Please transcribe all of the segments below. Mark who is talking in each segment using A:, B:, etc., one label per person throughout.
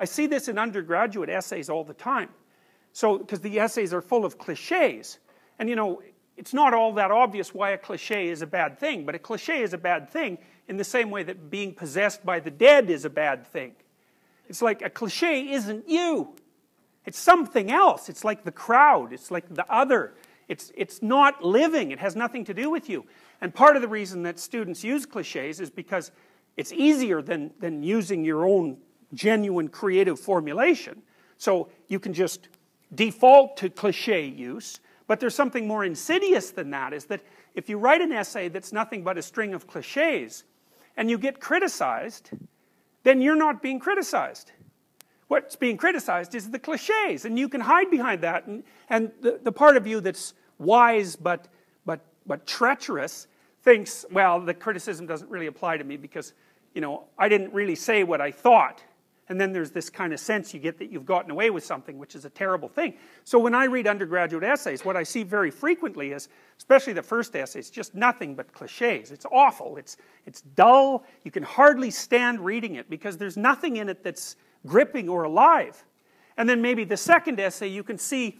A: I see this in undergraduate essays all the time. So, because the essays are full of cliches. And you know, it's not all that obvious why a cliche is a bad thing, but a cliche is a bad thing in the same way that being possessed by the dead is a bad thing. It's like a cliche isn't you. It's something else. It's like the crowd. It's like the other. It's not living. It has nothing to do with you. And part of the reason that students use cliches is because it's easier than using your own genuine creative formulation. So you can just default to cliche use. But there's something more insidious than that, is that if you write an essay that's nothing but a string of cliches, and you get criticized, then you're not being criticized. What's being criticized is the cliches, and you can hide behind that, and the part of you that's wise but treacherous thinks, well, the criticism doesn't really apply to me because, you know, I didn't really say what I thought. And then there's this kind of sense you get that you've gotten away with something, which is a terrible thing. So when I read undergraduate essays, what I see very frequently is, especially the first essays, just nothing but cliches. It's awful. It's dull. You can hardly stand reading it because there's nothing in it that's gripping or alive. And then maybe the second essay, you can see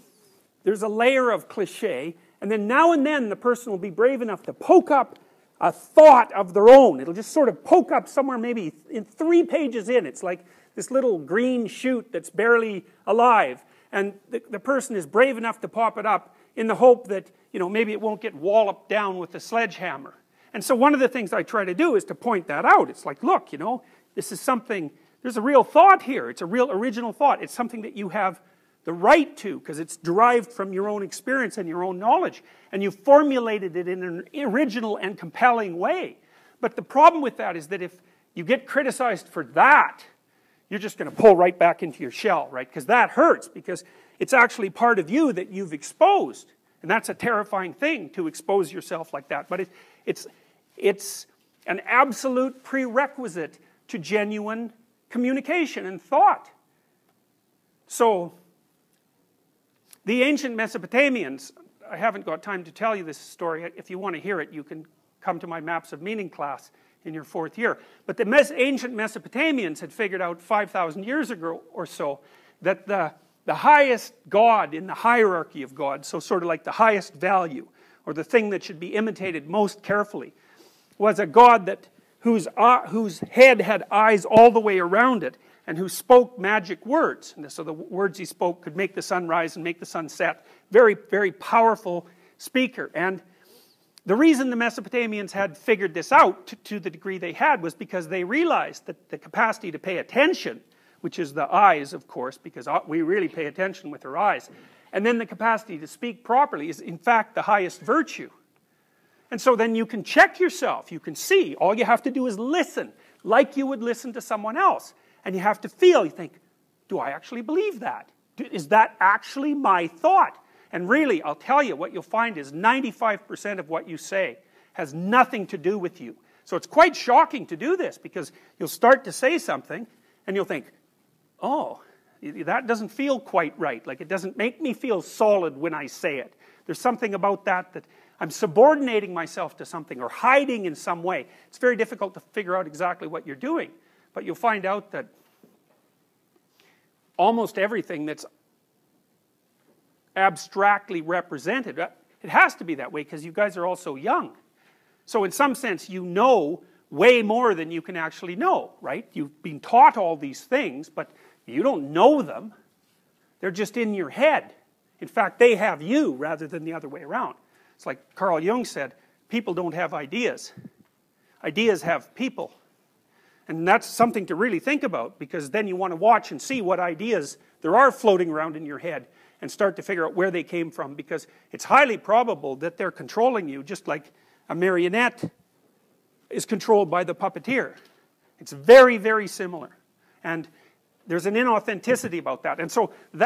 A: there's a layer of cliche, and then now and then the person will be brave enough to poke up a thought of their own. It'll just sort of poke up somewhere maybe in 3 pages in. It's like this little green shoot that's barely alive, and the person is brave enough to pop it up in the hope that, you know, maybe it won't get walloped down with a sledgehammer. And so one of the things I try to do is to point that out. It's like, look, you know, this is something, there's a real thought here. It's a real original thought. It's something that you have the right to, because it's derived from your own experience and your own knowledge, and you formulated it in an original and compelling way. But the problem with that is that if you get criticized for that, you're just going to pull right back into your shell, right? Because that hurts, because it's actually part of you that you've exposed. And that's a terrifying thing, to expose yourself like that. But it's an absolute prerequisite to genuine communication and thought. So, the ancient Mesopotamians, I haven't got time to tell you this story. If you want to hear it, you can come to my Maps of Meaning class in your 4th year. But the ancient Mesopotamians had figured out 5,000 years ago or so that the highest god in the hierarchy of gods, so sort of like the highest value, or the thing that should be imitated most carefully, was a god whose head had eyes all the way around it, and who spoke magic words. And so the words he spoke could make the sun rise and make the sun set. Very, very powerful speaker. And the reason the Mesopotamians had figured this out to the degree they had was because they realized that the capacity to pay attention, which is the eyes, of course, because we really pay attention with our eyes, and then the capacity to speak properly is in fact the highest virtue. And so then you can check yourself. You can see. All you have to do is listen, like you would listen to someone else. And you have to feel, you think, do I actually believe that? Is that actually my thought? And really, I'll tell you, what you'll find is 95% of what you say has nothing to do with you. So it's quite shocking to do this, because you'll start to say something, and you'll think, oh, that doesn't feel quite right. Like, it doesn't make me feel solid when I say it. There's something about that I'm subordinating myself to something, or hiding in some way. It's very difficult to figure out exactly what you're doing. But you'll find out that almost everything that's abstractly represented, it has to be that way because you guys are all so young. So in some sense, you know way more than you can actually know, right? You've been taught all these things, but you don't know them. They're just in your head. In fact, they have you rather than the other way around. It's like Carl Jung said, people don't have ideas. Ideas have people. And that's something to really think about, because then you want to watch and see what ideas there are floating around in your head and start to figure out where they came from, because it's highly probable that they're controlling you just like a marionette is controlled by the puppeteer. It's very, very similar. And there's an inauthenticity about that. And so that